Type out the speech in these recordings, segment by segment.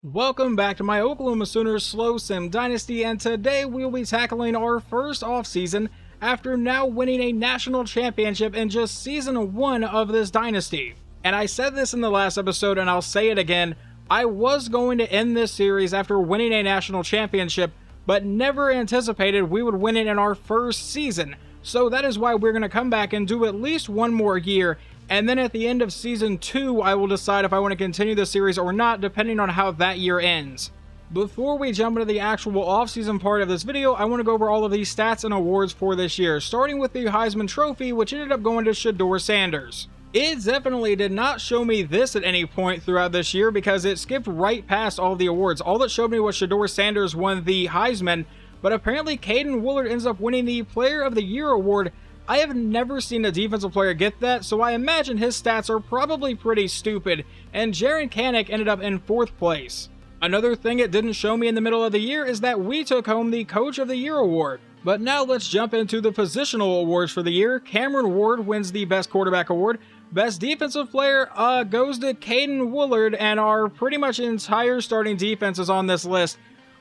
Welcome back to my Oklahoma Sooners Slow Sim Dynasty, and today we'll be tackling our first offseason after now winning a national championship in just season 1 of this dynasty. And I said this in the last episode and I'll say it again, I was going to end this series after winning a national championship, but never anticipated we would win it in our first season. So that is why we're going to come back and do at least one more year, and then at the end of Season 2, I will decide if I want to continue the series or not, depending on how that year ends. Before we jump into the actual off-season part of this video, I want to go over all of these stats and awards for this year, starting with the Heisman Trophy, which ended up going to Shedeur Sanders. It definitely did not show me this at any point throughout this year because it skipped right past all the awards. All that showed me was Shedeur Sanders won the Heisman, but apparently Caden Woolard ends up winning the Player of the Year award. I have never seen a defensive player get that, so I imagine his stats are probably pretty stupid, and Jaren Kanak ended up in 4th place. Another thing it didn't show me in the middle of the year is that we took home the Coach of the Year award. But now let's jump into the positional awards for the year. Cameron Ward wins the Best Quarterback award. Best Defensive Player goes to Caden Woolard, and our pretty much entire starting defense is on this list.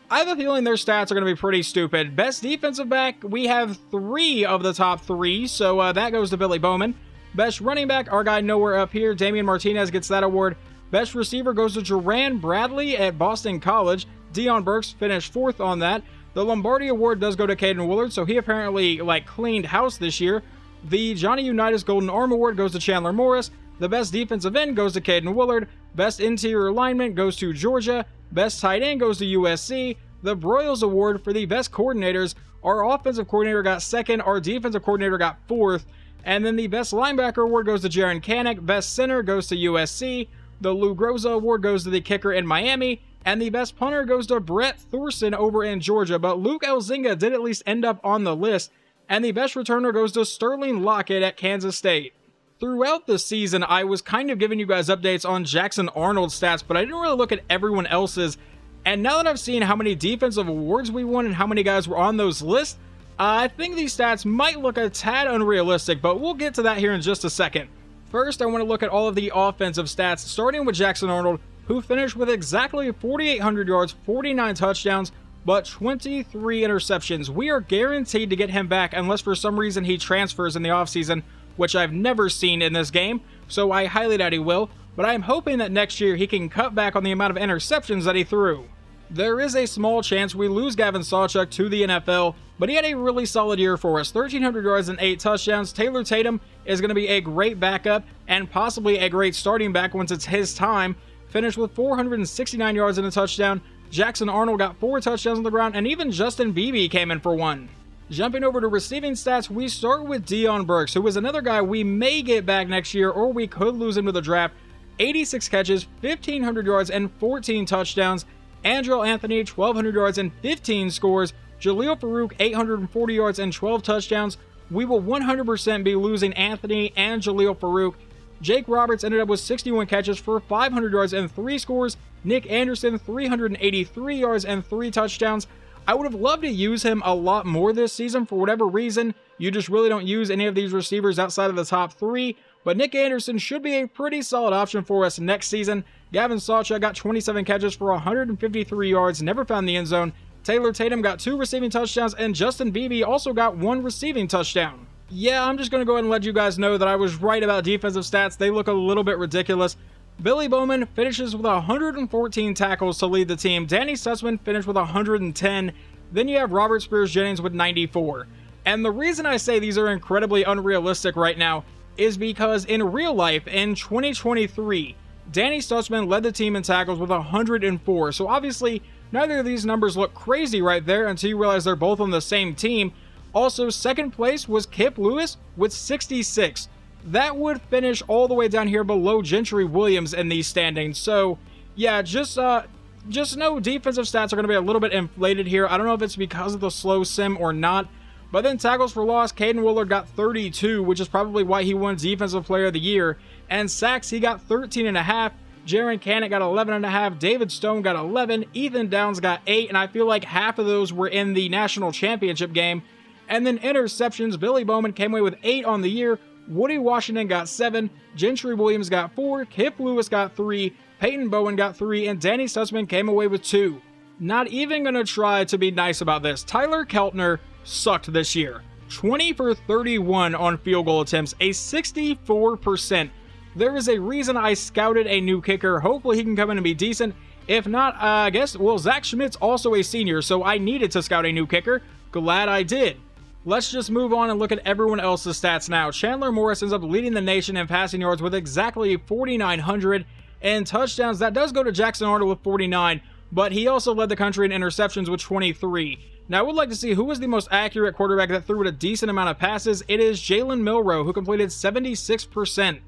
I have a feeling their stats are going to be pretty stupid. Best defensive back, we have 3 of the top 3, so that goes to Billy Bowman. Best running back, our guy nowhere up here, Damian Martinez gets that award. Best receiver goes to Jerran Bradley at Boston College. Deion Burks finished 4th on that. The Lombardi award does go to Caden Woolard, so he apparently cleaned house this year. The Johnny Unitas Golden Arm award goes to Chandler Morris. The best defensive end goes to Caden Woolard. Best interior alignment goes to Georgia. Best tight end goes to USC. The Broyles Award for the best coordinators, our offensive coordinator got 2nd, our defensive coordinator got 4th, and then the best linebacker award goes to Jaren Kanak, best center goes to USC, the Lou Groza Award goes to the kicker in Miami, and the best punter goes to Brett Thorson over in Georgia, but Luke Elzinga did at least end up on the list, and the best returner goes to Sterling Lockett at Kansas State. Throughout the season, I was kind of giving you guys updates on Jackson Arnold's stats, but I didn't really look at everyone else's. And now that I've seen how many defensive awards we won and how many guys were on those lists, I think these stats might look a tad unrealistic, but we'll get to that here in just a second. First, I want to look at all of the offensive stats, starting with Jackson Arnold, who finished with exactly 4,800 yards, 49 touchdowns, but 23 interceptions. We are guaranteed to get him back unless for some reason he transfers in the offseason, which I've never seen in this game, so I highly doubt he will, but I'm hoping that next year he can cut back on the amount of interceptions that he threw. There is a small chance we lose Gavin Sawchuk to the NFL, but he had a really solid year for us. 1,300 yards and 8 touchdowns. Taylor Tatum is going to be a great backup and possibly a great starting back once it's his time. Finished with 469 yards and a touchdown. Jackson Arnold got 4 touchdowns on the ground, and even Justin Beebe came in for 1. Jumping over to receiving stats, we start with Deion Burks, who is another guy we may get back next year, or we could lose him to the draft. 86 catches, 1,500 yards, and 14 touchdowns. Andrel Anthony, 1,200 yards and 15 scores. Jaleel Farouk, 840 yards and 12 touchdowns. We will 100% be losing Anthony and Jaleel Farouk. Jake Roberts ended up with 61 catches for 500 yards and 3 scores. Nick Anderson, 383 yards and 3 touchdowns. I would have loved to use him a lot more this season for whatever reason. You just really don't use any of these receivers outside of the top 3. But Nick Anderson should be a pretty solid option for us next season. Gavin Sawchuk got 27 catches for 153 yards, never found the end zone. Taylor Tatum got 2 receiving touchdowns, and Justin Beebe also got 1 receiving touchdown. Yeah, I'm just going to go ahead and let you guys know that I was right about defensive stats. They look a little bit ridiculous. Billy Bowman finishes with 114 tackles to lead the team. Danny Sussman finished with 110. Then you have Robert Spears-Jennings with 94. And the reason I say these are incredibly unrealistic right now is because in real life, in 2023, Danny Stutzman led the team in tackles with 104. So obviously, neither of these numbers look crazy right there until you realize they're both on the same team. Also, second place was Kip Lewis with 66. That would finish all the way down here below Gentry Williams in these standings. So, yeah, just know defensive stats are going to be a little bit inflated here. I don't know if it's because of the slow sim or not. But then tackles for loss, Caden Woolard got 32, which is probably why he won Defensive Player of the Year. And sacks, he got 13.5. Jaren Kanak got 11.5. David Stone got 11. Ethan Downs got 8. And I feel like half of those were in the national championship game. And then interceptions, Billy Bowman came away with 8 on the year. Woody Washington got 7. Gentry Williams got 4. Kip Lewis got 3. Peyton Bowen got 3, and Danny Stutzman came away with 2. Not even gonna try to be nice about this. Tyler Keltner sucked this year. 20 for 31 on field goal attempts, a 64%. There is a reason I scouted a new kicker. Hopefully he can come in and be decent. If not, I guess, well, Zach Schmidt's also a senior, so I needed to scout a new kicker. Glad I did. Let's just move on and look at everyone else's stats now. Chandler Morris ends up leading the nation in passing yards with exactly 4,900, and touchdowns, that does go to Jackson Arnold with 49, but he also led the country in interceptions with 23. Now, I would like to see who was the most accurate quarterback that threw a decent amount of passes. It is Jalen Milroe, who completed 76%.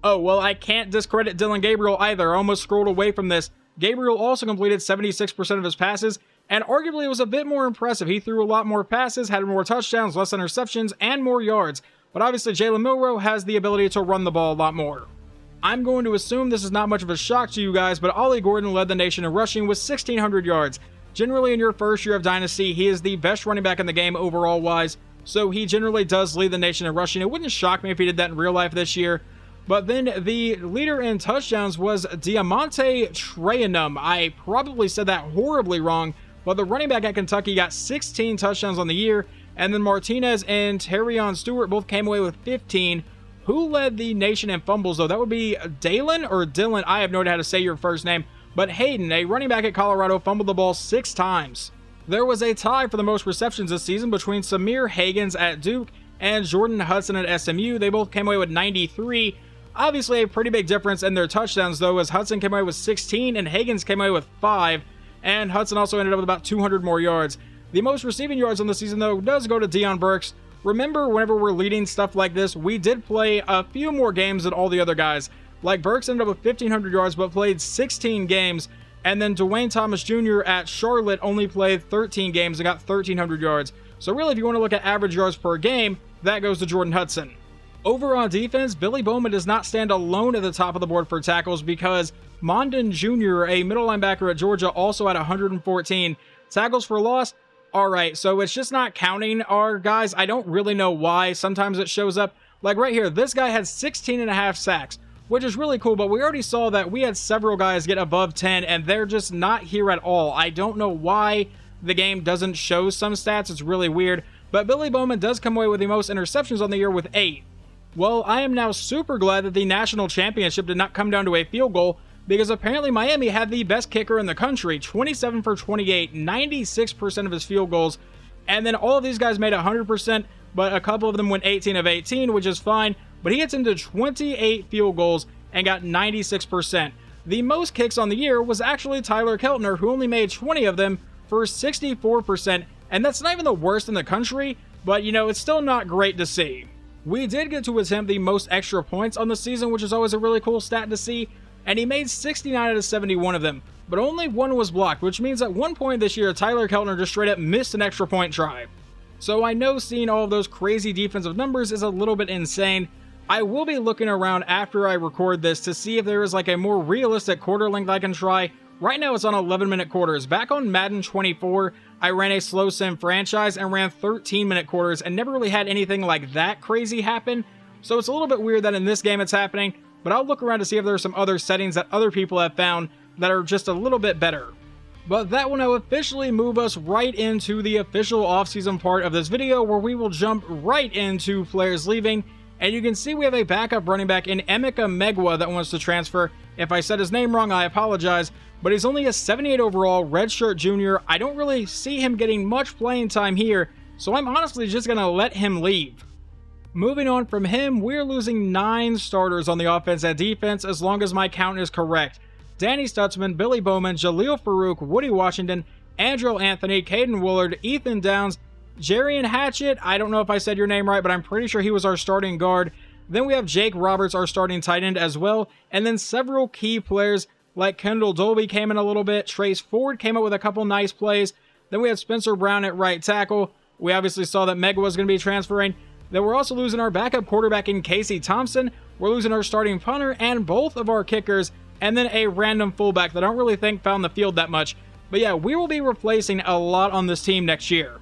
Oh, well, I can't discredit Dylan Gabriel either. I almost scrolled away from this. Gabriel also completed 76% of his passes, and arguably it was a bit more impressive. He threw a lot more passes, had more touchdowns, less interceptions, and more yards. But obviously, Jalen Milroe has the ability to run the ball a lot more. I'm going to assume this is not much of a shock to you guys, but Ollie Gordon led the nation in rushing with 1,600 yards. Generally, in your first year of Dynasty, he is the best running back in the game overall-wise, so he generally does lead the nation in rushing. It wouldn't shock me if he did that in real life this year. But then the leader in touchdowns was Diamante Trayanum. I probably said that horribly wrong, but the running back at Kentucky got 16 touchdowns on the year, and then Martinez and Terrion Stewart both came away with 15. Who led the nation in fumbles, though? That would be Dalen or Dylan. I have no idea how to say your first name. But Hayden, a running back at Colorado, fumbled the ball 6 times. There was a tie for the most receptions this season between Samir Hagans at Duke and Jordan Hudson at SMU. They both came away with 93. Obviously, a pretty big difference in their touchdowns, though, as Hudson came away with 16 and Hagans came away with 5. And Hudson also ended up with about 200 more yards. The most receiving yards on the season, though, does go to Deion Burks. Remember, whenever we're leading stuff like this, we did play a few more games than all the other guys. Like, Burks ended up with 1,500 yards, but played 16 games. And then Dwayne Thomas Jr. at Charlotte only played 13 games and got 1,300 yards. So really, if you want to look at average yards per game, that goes to Jordan Hudson. Over on defense, Billy Bowman does not stand alone at the top of the board for tackles because Mondon Jr., a middle linebacker at Georgia, also had 114 tackles for loss. Alright, so it's just not counting our guys. I don't really know why. Sometimes it shows up. Like right here, this guy had 16.5 sacks, which is really cool, but we already saw that we had several guys get above 10, and they're just not here at all. I don't know why the game doesn't show some stats. It's really weird, but Billy Bowman does come away with the most interceptions on the year with 8. Well, I am now super glad that the national championship did not come down to a field goal, because apparently Miami had the best kicker in the country, 27 for 28, 96% of his field goals, and then all of these guys made 100%, but a couple of them went 18 of 18, which is fine, but he gets into 28 field goals and got 96%. The most kicks on the year was actually Tyler Keltner, who only made 20 of them for 64%, and that's not even the worst in the country, but you know, it's still not great to see. We did get to attempt the most extra points on the season, which is always a really cool stat to see, and he made 69 out of 71 of them, but only 1 was blocked, which means at one point this year, Tyler Keltner just straight up missed an extra point try. So I know seeing all of those crazy defensive numbers is a little bit insane. I will be looking around after I record this to see if there is like a more realistic quarter length I can try. Right now it's on 11-minute quarters. Back on Madden 24, I ran a slow sim franchise and ran 13-minute quarters and never really had anything like that crazy happen. So it's a little bit weird that in this game it's happening, but I'll look around to see if there are some other settings that other people have found that are just a little bit better. But that will now officially move us right into the official offseason part of this video, where we will jump right into players leaving. And you can see we have a backup running back in Emeka Megwa that wants to transfer. If I said his name wrong, I apologize. But he's only a 78 overall, redshirt junior. I don't really see him getting much playing time here, so I'm honestly just going to let him leave. Moving on from him, we're losing 9 starters on the offense and defense as long as my count is correct. Danny Stutzman, Billy Bowman, Jaleel Farouk, Woody Washington, Andrew Anthony, Caden Woolard, Ethan Downs, Jarian Hatchett, I don't know if I said your name right, but I'm pretty sure he was our starting guard. Then we have Jake Roberts, our starting tight end as well, and then several key players like Kendall Dolby came in a little bit, Trace Ford came up with a couple nice plays, then we have Spencer Brown at right tackle. We obviously saw that Megwa was going to be transferring. Then we're also losing our backup quarterback in Casey Thompson, we're losing our starting punter and both of our kickers, and then a random fullback that I don't really think found the field that much. But yeah, we will be replacing a lot on this team next year.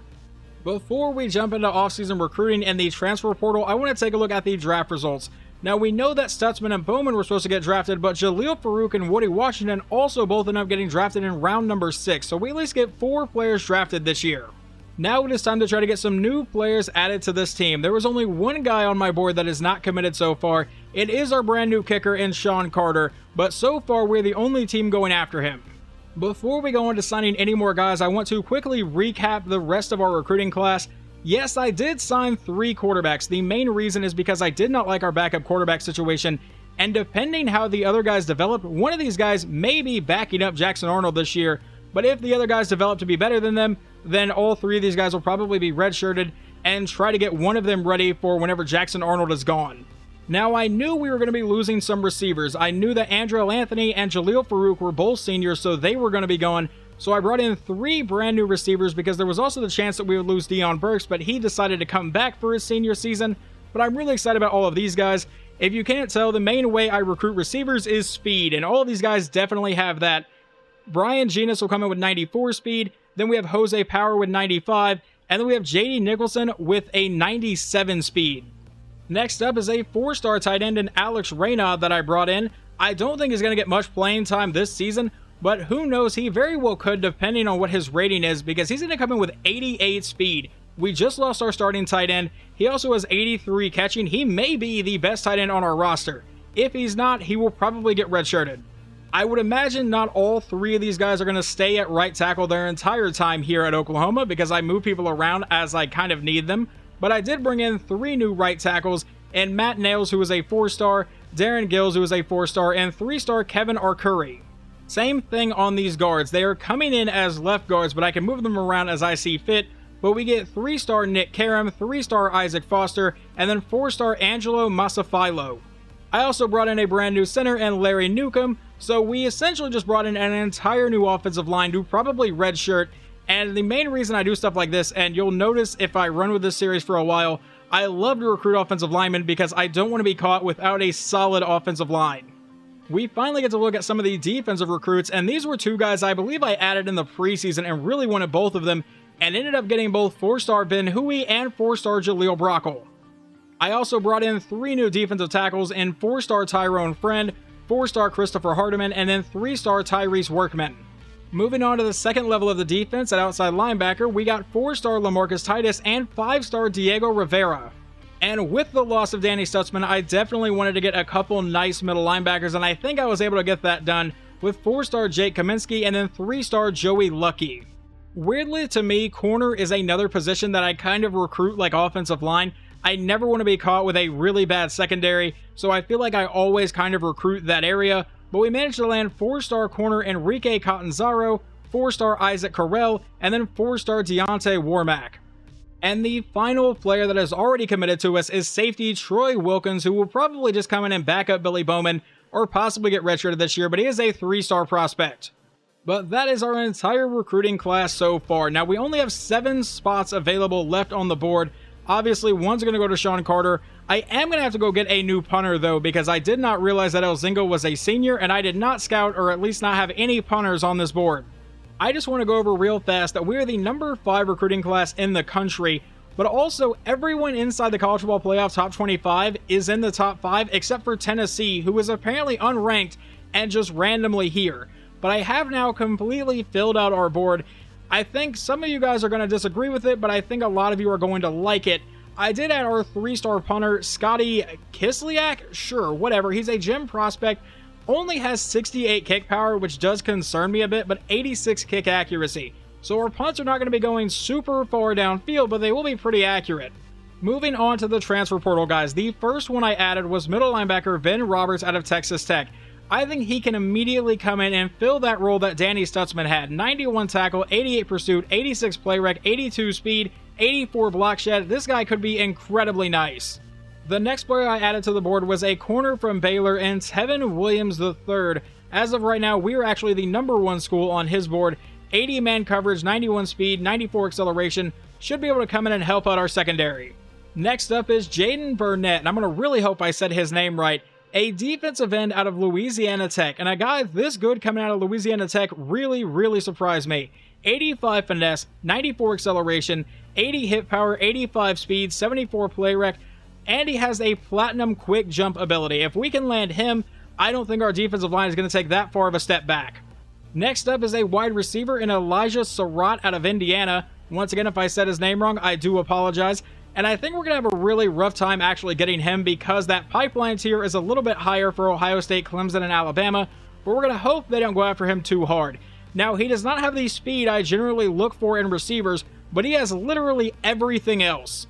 Before we jump into offseason recruiting and the transfer portal, I want to take a look at the draft results. Now, we know that Stutzman and Bowman were supposed to get drafted, but Jaleel Farouk and Woody Washington also both ended up getting drafted in round number 6, so we at least get 4 players drafted this year. Now it is time to try to get some new players added to this team. There was only one guy on my board that is not committed so far. It is our brand new kicker in Sean Carter, but so far we're the only team going after him. Before we go into signing any more guys, I want to quickly recap the rest of our recruiting class. Yes, I did sign 3 quarterbacks. The main reason is because I did not like our backup quarterback situation, and depending how the other guys develop, one of these guys may be backing up Jackson Arnold this year, but if the other guys develop to be better than them, then all 3 of these guys will probably be redshirted and try to get one of them ready for whenever Jackson Arnold is gone. Now, I knew we were going to be losing some receivers. I knew that Andrell Anthony and Jaleel Farouk were both seniors, so they were going to be gone. So I brought in 3 brand new receivers because there was also the chance that we would lose Deion Burks, but he decided to come back for his senior season. But I'm really excited about all of these guys. If you can't tell, the main way I recruit receivers is speed, and all of these guys definitely have that. Brian Genus will come in with 94 speed, then we have Jose Power with 95, and then we have JD Nicholson with a 97 speed. Next up is a 4-star tight end in Alex Reynaud that I brought in. I don't think he's going to get much playing time this season, but who knows, he very well could depending on what his rating is, because he's going to come in with 88 speed. We just lost our starting tight end. He also has 83 catching. He may be the best tight end on our roster. If he's not, he will probably get redshirted. I would imagine not all 3 of these guys are going to stay at right tackle their entire time here at Oklahoma because I move people around as I kind of need them. But I did bring in 3 new right tackles, and Matt Nails, who is a 4-star, Darren Gills, who is a 4-star, and 3-star Kevin Arcuri. Same thing on these guards. They are coming in as left guards, but I can move them around as I see fit. But we get 3-star Nick Karam, 3-star Isaac Foster, and then 4-star Angelo Masafilo. I also brought in a brand new center and Larry Newcomb, so we essentially just brought in an entire new offensive line to probably redshirt. And the main reason I do stuff like this, and you'll notice if I run with this series for a while, I love to recruit offensive linemen because I don't want to be caught without a solid offensive line. We finally get to look at some of the defensive recruits, and these were 2 guys I believe I added in the preseason and really wanted both of them, and ended up getting both 4-star Ben Huey and 4-star Jaleel Brockle. I also brought in 3 new defensive tackles in 4-star Tyrone Friend, 4-star Christopher Hardiman, and then 3-star Tyrese Workman. Moving on to the second level of the defense at outside linebacker, we got 4-star LaMarcus Titus and 5-star Diego Rivera. And with the loss of Danny Stutzman, I definitely wanted to get a couple nice middle linebackers, and I think I was able to get that done with 4-star Jake Kaminsky and then 3-star Joey Lucky. Weirdly to me, corner is another position that I kind of recruit like offensive line. I never want to be caught with a really bad secondary, so I feel like I always kind of recruit that area, but we managed to land 4-star corner Enrique Catanzaro, 4-star Isaac Carell, and then 4-star Deontay Warmack. And the final player that has already committed to us is safety Troy Wilkins, who will probably just come in and back up Billy Bowman, or possibly get redshirted this year, but he is a 3-star prospect. But that is our entire recruiting class so far. Now, we only have 7 spots available left on the board. Obviously, one's going to go to Sean Carter. I am going to have to go get a new punter, though, because I did not realize that Elzingo was a senior, and I did not scout or at least not have any punters on this board. I just want to go over real fast that we are the number 5 recruiting class in the country, but also everyone inside the College Football Playoff top 25 is in the top 5, except for Tennessee, who is apparently unranked and just randomly here. But I have now completely filled out our board. I think some of you guys are going to disagree with it, but I think a lot of you are going to like it. I did add our 3-star punter, Scotty Kislyak. Sure, whatever. He's a gem prospect. Only has 68 kick power, which does concern me a bit, but 86 kick accuracy. So our punts are not going to be going super far downfield, but they will be pretty accurate. Moving on to the transfer portal, guys. The first one I added was middle linebacker Ben Roberts out of Texas Tech. I think he can immediately come in and fill that role that Danny Stutzman had. 91 tackle, 88 pursuit, 86 play rec, 82 speed, 84 block shed. This guy could be incredibly nice. The next player I added to the board was a corner from Baylor and Tevin Williams III. As of right now, we are actually the number 1 school on his board. 80 man coverage, 91 speed, 94 acceleration. Should be able to come in and help out our secondary. Next up is Jaden Burnett, and I'm going to really hope I said his name right. A defensive end out of Louisiana Tech, and a guy this good coming out of Louisiana Tech really surprised me. 85 finesse, 94 acceleration, 80 hit power, 85 speed, 74 play rec. and he has a platinum quick jump ability. If we can land him, I don't think our defensive line is going to take that far of a step back. Next up is a wide receiver in Elijah Surratt out of Indiana. Once again, if I said his name wrong, I do apologize. And I think we're going to have a really rough time actually getting him because that pipeline tier is a little bit higher for Ohio State, Clemson, and Alabama, but we're going to hope they don't go after him too hard. Now, he does not have the speed I generally look for in receivers, but he has literally everything else.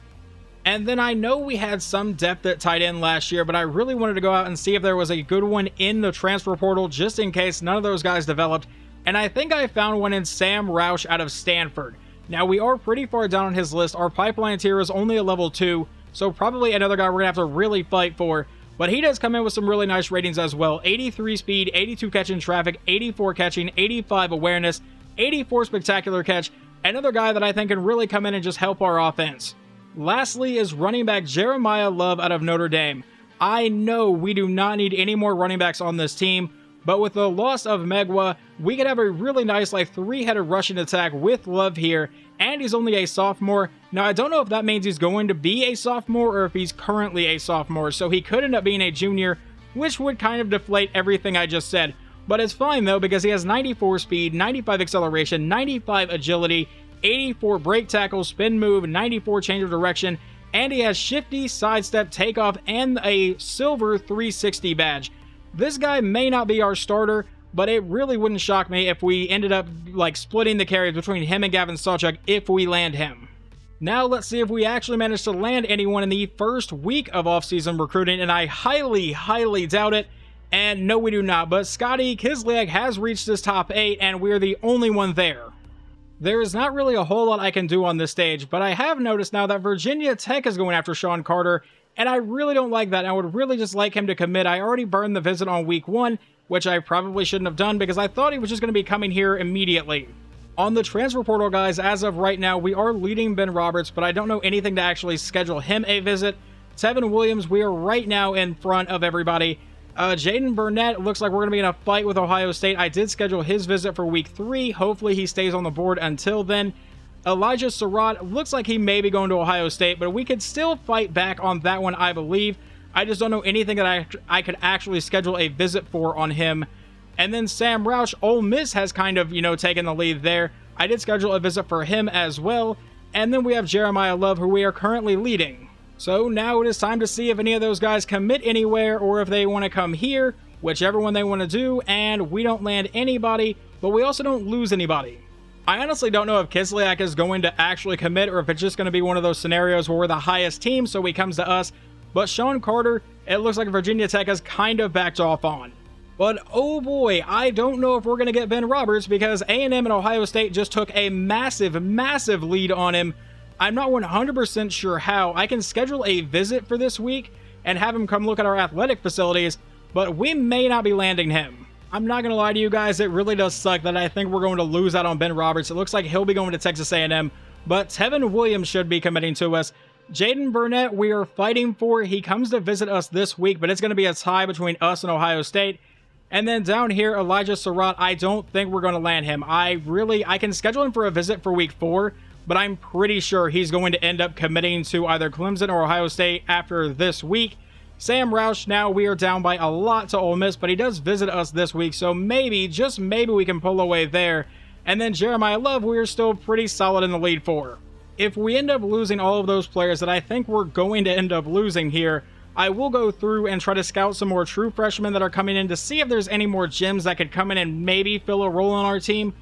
And then I know we had some depth at tight end last year, but I really wanted to go out and see if there was a good one in the transfer portal just in case none of those guys developed. And I think I found one in Sam Roush out of Stanford. Now, we are pretty far down on his list. Our pipeline tier is only a level 2, so probably another guy we're going to have to really fight for. But he does come in with some really nice ratings as well. 83 speed, 82 catch in traffic, 84 catching, 85 awareness, 84 spectacular catch. Another guy that I think can really come in and just help our offense. Lastly is running back Jeremiah Love out of Notre Dame. I know we do not need any more running backs on this team, but with the loss of Megwa, we could have a really nice three-headed rushing attack with Love here, and he's only a sophomore. Now, I don't know if that means he's going to be a sophomore or if he's currently a sophomore, so he could end up being a junior, which would kind of deflate everything I just said. But it's fine, though, because he has 94 speed, 95 acceleration, 95 agility, 84 break tackle, spin move, 94 change of direction, and he has shifty, sidestep, takeoff, and a silver 360 badge. This guy may not be our starter, but it really wouldn't shock me if we ended up splitting the carries between him and Gavin Sawchuk if we land him. Now let's see if we actually manage to land anyone in the first week of offseason recruiting, and I highly, highly doubt it. And no, we do not, but Scotty Kislyak has reached his top 8, and we're the only one there. There is not really a whole lot I can do on this stage, but I have noticed now that Virginia Tech is going after Sean Carter, and I really don't like that. I would really just like him to commit. I already burned the visit on week 1, which I probably shouldn't have done because I thought he was just going to be coming here immediately. On the transfer portal, guys, as of right now, we are leading Ben Roberts, but I don't know anything to actually schedule him a visit. Tevin Williams, we are right now in front of everybody. Jaden Burnett, looks like we're going to be in a fight with Ohio State. I did schedule his visit for week 3. Hopefully he stays on the board until then. Elijah Surratt, looks like he may be going to Ohio State, but we could still fight back on that one, I believe. I just don't know anything that I could actually schedule a visit for on him. And then Sam Roush, Ole Miss has kind of, taken the lead there. I did schedule a visit for him as well. And then we have Jeremiah Love, who we are currently leading. So now it is time to see if any of those guys commit anywhere or if they want to come here, whichever one they want to do, and we don't land anybody, but we also don't lose anybody. I honestly don't know if Kislyak is going to actually commit or if it's just going to be one of those scenarios where we're the highest team, so he comes to us. But Sean Carter, it looks like Virginia Tech has kind of backed off on. But oh boy, I don't know if we're going to get Ben Roberts because A&M and Ohio State just took a massive, massive lead on him. I'm not 100% sure how. I can schedule a visit for this week and have him come look at our athletic facilities, but we may not be landing him. I'm not going to lie to you guys, it really does suck that I think we're going to lose out on Ben Roberts. It looks like he'll be going to Texas A&M, but Tevin Williams should be committing to us. Jaden Burnett, we are fighting for. He comes to visit us this week, but it's going to be a tie between us and Ohio State. And then down here, Elijah Surratt, I don't think we're going to land him. I can schedule him for a visit for week 4, but I'm pretty sure he's going to end up committing to either Clemson or Ohio State after this week. Sam Roush, now we are down by a lot to Ole Miss, but he does visit us this week, so maybe, just maybe we can pull away there. And then Jeremiah Love, we're still pretty solid in the lead for. If we end up losing all of those players that I think we're going to end up losing here, I will go through and try to scout some more true freshmen that are coming in to see if there's any more gems that could come in and maybe fill a role on our team.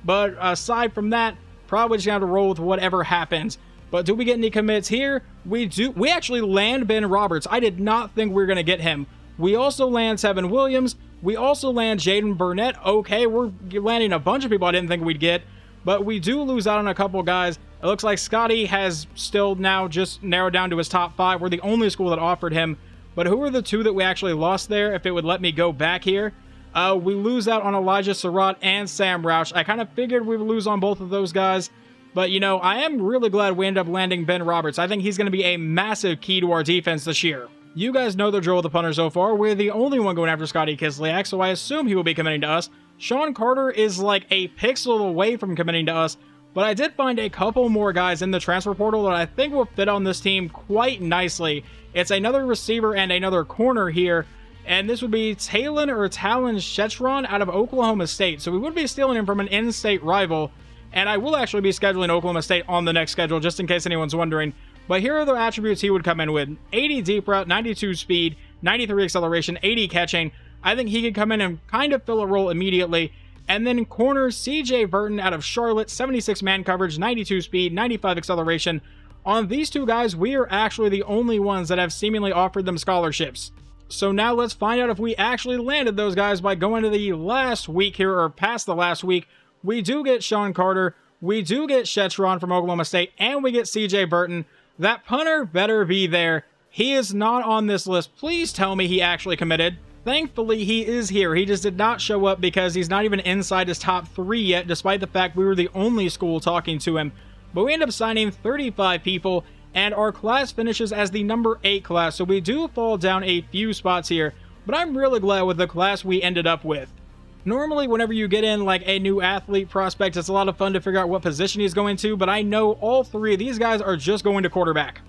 But aside from that, probably just going to have to roll with whatever happens. But do we get any commits here? We do. We actually land Ben Roberts. I did not think we were going to get him. We also land Tevin Williams. We also land Jaden Burnett. Okay, we're landing a bunch of people I didn't think we'd get. But we do lose out on a couple guys. It looks like Scotty has still now just narrowed down to his top 5. We're the only school that offered him. But who are the 2 that we actually lost there, if it would let me go back here? We lose out on Elijah Surratt and Sam Roush. I kind of figured we would lose on both of those guys. But, I am really glad we end up landing Ben Roberts. I think he's going to be a massive key to our defense this year. You guys know the drill with the punter so far. We're the only one going after Scotty Kislyak, so I assume he will be committing to us. Sean Carter is like a pixel away from committing to us, But I did find a couple more guys in the transfer portal that I think will fit on this team quite nicely. It's another receiver and another corner here. And this would be Talon Shetron out of Oklahoma State. So we would be stealing him from an in-state rival. And I will actually be scheduling Oklahoma State on the next schedule, just in case anyone's wondering. But here are the attributes he would come in with. 80 deep route, 92 speed, 93 acceleration, 80 catching. I think he could come in and kind of fill a role immediately. And then corner CJ Burton out of Charlotte, 76 man coverage, 92 speed, 95 acceleration. On these two guys, we are actually the only ones that have seemingly offered them scholarships. So now let's find out if we actually landed those guys by going to the last week here, or past the last week. We do get Sean Carter, we do get Shetron from Oklahoma State, and we get CJ Burton. That punter better be there. He is not on this list. Please tell me he actually committed. Thankfully, he is here. He just did not show up because he's not even inside his top 3 yet, despite the fact we were the only school talking to him. But we end up signing 35 people, and our class finishes as the number 8 class, so we do fall down a few spots here. But I'm really glad with the class we ended up with. Normally, whenever you get in like a new athlete prospect, it's a lot of fun to figure out what position he's going to, but I know all 3 of these guys are just going to quarterback.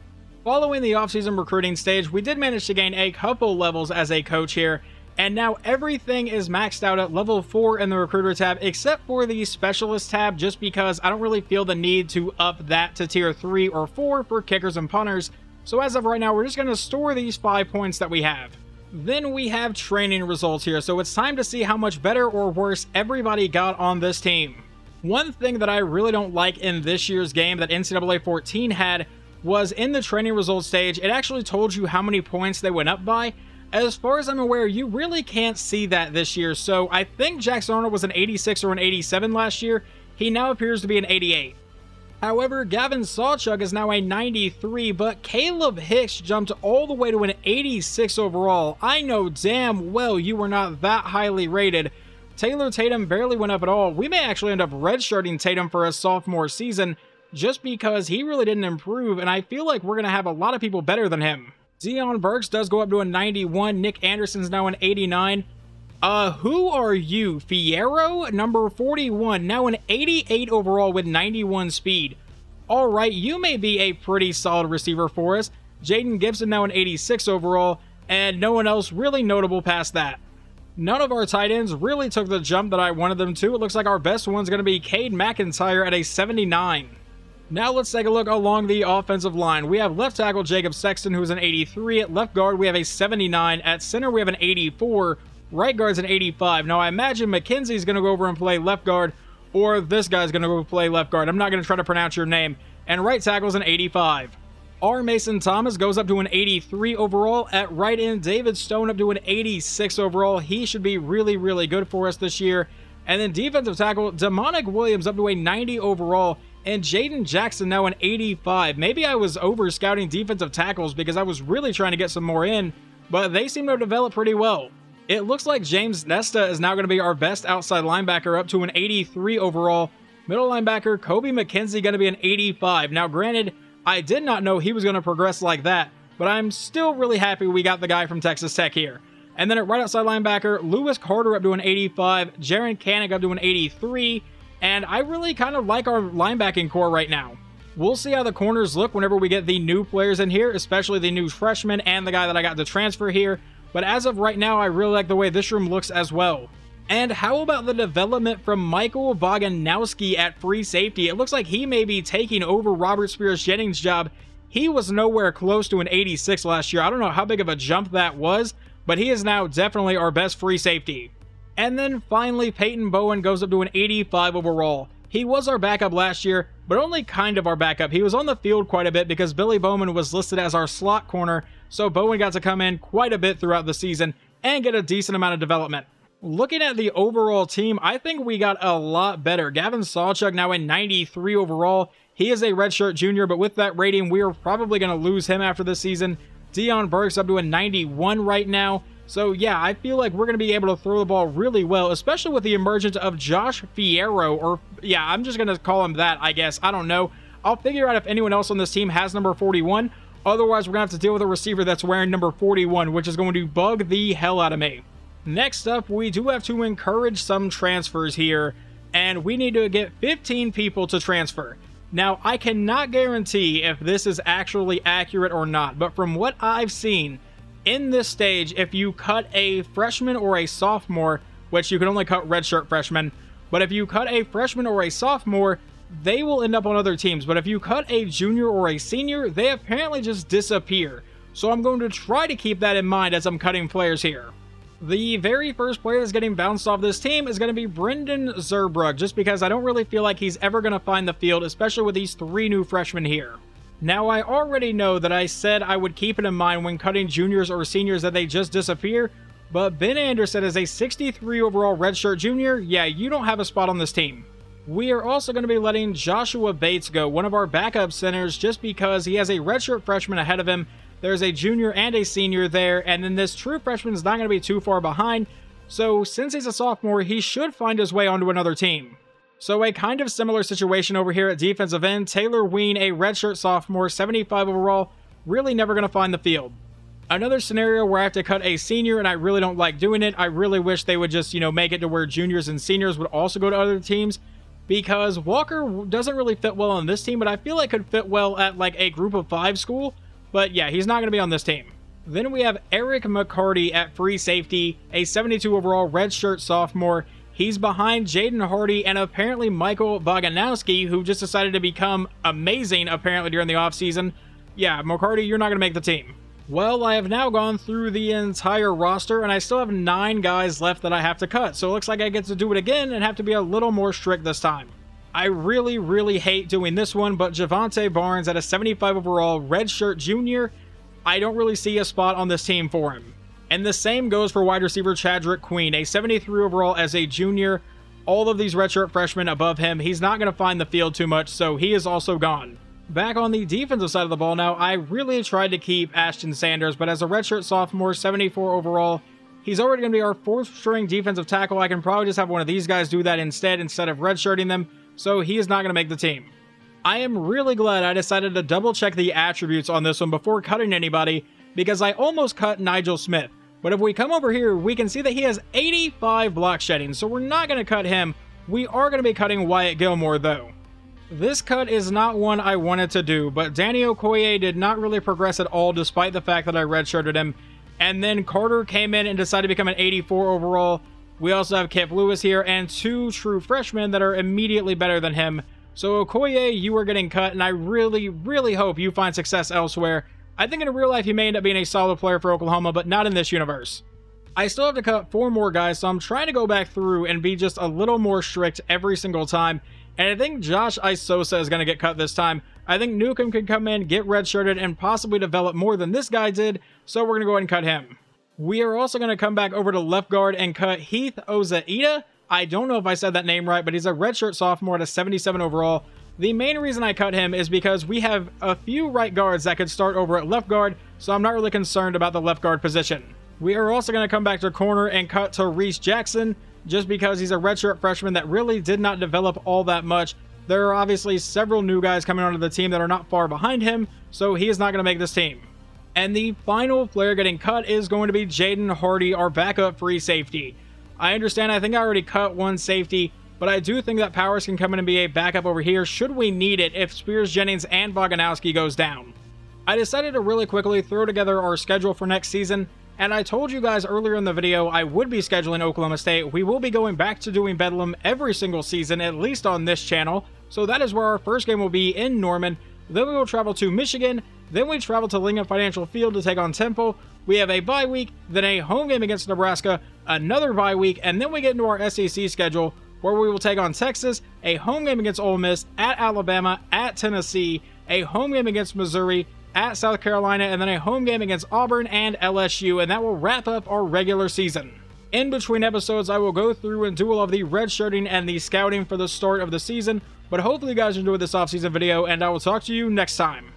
Following the offseason recruiting stage, we did manage to gain a couple levels as a coach here, and now everything is maxed out at level 4 in the recruiter tab, except for the specialist tab, just because I don't really feel the need to up that to tier 3 or 4 for kickers and punters. So as of right now, we're just going to store these 5 points that we have. Then we have training results here, so it's time to see how much better or worse everybody got on this team. One thing that I really don't like in this year's game that NCAA 14 had was in the training results stage, it actually told you how many points they went up by. As far as I'm aware, you really can't see that this year, so I think Jackson Arnold was an 86 or an 87 last year. He now appears to be an 88. However, Gavin Sawchuk is now a 93, but Caleb Hicks jumped all the way to an 86 overall. I know damn well you were not that highly rated. Taylor Tatum barely went up at all. We may actually end up redshirting Tatum for a sophomore season, just because he really didn't improve, and I feel like we're going to have a lot of people better than him. Dion Burks does go up to a 91. Nick Anderson's now an 89. Who are you? Fierro, number 41, now an 88 overall with 91 speed. Alright, you may be a pretty solid receiver for us. Jaden Gibson now an 86 overall, and no one else really notable past that. None of our tight ends really took the jump that I wanted them to. It looks like our best one's going to be Cade McIntyre at a 79. Now let's take a look along the offensive line. We have left tackle Jacob Sexton, who's an 83. At left guard, we have a 79. At center, we have an 84. Right guard's an 85. Now, I imagine McKenzie's going to go over and play left guard, or this guy's going to go play left guard. I'm not going to try to pronounce your name. And right tackle's an 85. R. Mason Thomas goes up to an 83 overall. At right end, David Stone up to an 86 overall. He should be really, really good for us this year. And then defensive tackle, Demonic Williams up to a 90 overall. And Jaden Jackson now an 85. Maybe I was over scouting defensive tackles because I was really trying to get some more in, but they seem to have developed pretty well. It looks like James Nesta is now going to be our best outside linebacker, up to an 83 overall. Middle linebacker, Kobe McKenzie, going to be an 85. Now, granted, I did not know he was going to progress like that, but I'm still really happy we got the guy from Texas Tech here. And then at right outside linebacker, Lewis Carter up to an 85. Jaron Kanek up to an 83. And I really kind of like our linebacking core right now. We'll see how the corners look whenever we get the new players in here, especially the new freshman and the guy that I got to transfer here. But as of right now, I really like the way this room looks as well. And how about the development from Michael Boganowski at free safety? It looks like he may be taking over Robert Spears Jennings' job. He was nowhere close to an 86 last year. I don't know how big of a jump that was, but he is now definitely our best free safety. And then finally, Peyton Bowen goes up to an 85 overall. He was our backup last year, but only kind of our backup. He was on the field quite a bit because Billy Bowman was listed as our slot corner, so Bowen got to come in quite a bit throughout the season and get a decent amount of development. Looking at the overall team, I think we got a lot better. Gavin Sawchuk now in 93 overall. He is a redshirt junior, but with that rating, we are probably going to lose him after this season. Dion Burks up to a 91 right now. So yeah, I feel like we're going to be able to throw the ball really well, especially with the emergence of Josh Fierro, or yeah, I'm just going to call him that, I guess. I don't know. I'll figure out if anyone else on this team has number 41. Otherwise, we're going to have to deal with a receiver that's wearing number 41, which is going to bug the hell out of me. Next up, we do have to encourage some transfers here. and we need to get 15 people to transfer. Now, I cannot guarantee if this is actually accurate or not, but from what I've seen, in this stage, if you cut a freshman or a sophomore, which you can only cut redshirt freshmen, but if you cut a freshman or a sophomore, they will end up on other teams. But if you cut a junior or a senior, they apparently just disappear. So I'm going to try to keep that in mind as I'm cutting players here. The very first player that's getting bounced off this team is going to be Brendan Zerbrug, just because I don't really feel like he's ever going to find the field, especially with these 3 new freshmen here. Now, I already know that I said I would keep it in mind when cutting juniors or seniors that they just disappear, but Ben Anderson is a 63 overall redshirt junior. Yeah, you don't have a spot on this team. We are also going to be letting Joshua Bates go, one of our backup centers, just because he has a redshirt freshman ahead of him. There's a junior and a senior there, and then this true freshman is not going to be too far behind. So since he's a sophomore, he should find his way onto another team. So a kind of similar situation over here at defensive end. Taylor Ween, a redshirt sophomore, 75 overall, really never going to find the field. Another scenario where I have to cut a senior, and I really don't like doing it. I really wish they would just, make it to where juniors and seniors would also go to other teams, because Walker doesn't really fit well on this team, but I feel like could fit well at like a group of 5 school. But yeah, he's not going to be on this team. Then we have Eric McCarty at free safety, a 72 overall redshirt sophomore. He's behind Jaden Hardy and apparently Michael Boganowski, who just decided to become amazing apparently during the offseason. Yeah, McCarty, you're not going to make the team. Well, I have now gone through the entire roster, and I still have 9 guys left that I have to cut. So it looks like I get to do it again and have to be a little more strict this time. I really hate doing this one, but Javante Barnes at a 75 overall redshirt junior, I don't really see a spot on this team for him. And the same goes for wide receiver Chadrick Queen, a 73 overall as a junior. All of these redshirt freshmen above him, he's not going to find the field too much, so he is also gone. Back on the defensive side of the ball now, I really tried to keep Ashton Sanders, but as a redshirt sophomore, 74 overall, he's already going to be our 4th string defensive tackle. I can probably just have one of these guys do that instead of redshirting them, so he is not going to make the team. I am really glad I decided to double check the attributes on this one before cutting anybody, because I almost cut Nigel Smith. But if we come over here, we can see that he has 85 block shedding, so we're not going to cut him. We are going to be cutting Wyatt Gilmore, though. This cut is not one I wanted to do, but Danny Okoye did not really progress at all despite the fact that I redshirted him. And then Carter came in and decided to become an 84 overall. We also have Kip Lewis here and 2 true freshmen that are immediately better than him. So Okoye, you are getting cut, and I really hope you find success elsewhere. I think in real life he may end up being a solid player for Oklahoma, but not in this universe. I still have to cut 4 more guys, so I'm trying to go back through and be just a little more strict every single time. And I think Josh Isosa is going to get cut this time. I think Newcomb can come in, get redshirted, and possibly develop more than this guy did, so we're going to go ahead and cut him. We are also going to come back over to left guard and cut Heath Ozaida. I don't know if I said that name right, but he's a redshirt sophomore at a 77 overall. The main reason I cut him is because we have a few right guards that could start over at left guard, so I'm not really concerned about the left guard position. We are also going to come back to corner and cut to Reese Jackson, just because he's a redshirt freshman that really did not develop all that much. There are obviously several new guys coming onto the team that are not far behind him, so he is not going to make this team. And the final player getting cut is going to be Jaden Hardy, our backup free safety. I understand, I think I already cut 1 safety, but I do think that Powers can come in and be a backup over here should we need it if Spears, Jennings, and Boganowski goes down. I decided to really quickly throw together our schedule for next season, and I told you guys earlier in the video I would be scheduling Oklahoma State. We will be going back to doing Bedlam every single season, at least on this channel, so that is where our first game will be in Norman. Then we will travel to Michigan, then we travel to Lincoln Financial Field to take on Temple. We have a bye week, then a home game against Nebraska, another bye week, and then we get into our SEC schedule, where we will take on Texas, a home game against Ole Miss, at Alabama, at Tennessee, a home game against Missouri, at South Carolina, and then a home game against Auburn and LSU, and that will wrap up our regular season. In between episodes, I will go through and do all of the redshirting and the scouting for the start of the season, but hopefully you guys enjoyed this offseason video, and I will talk to you next time.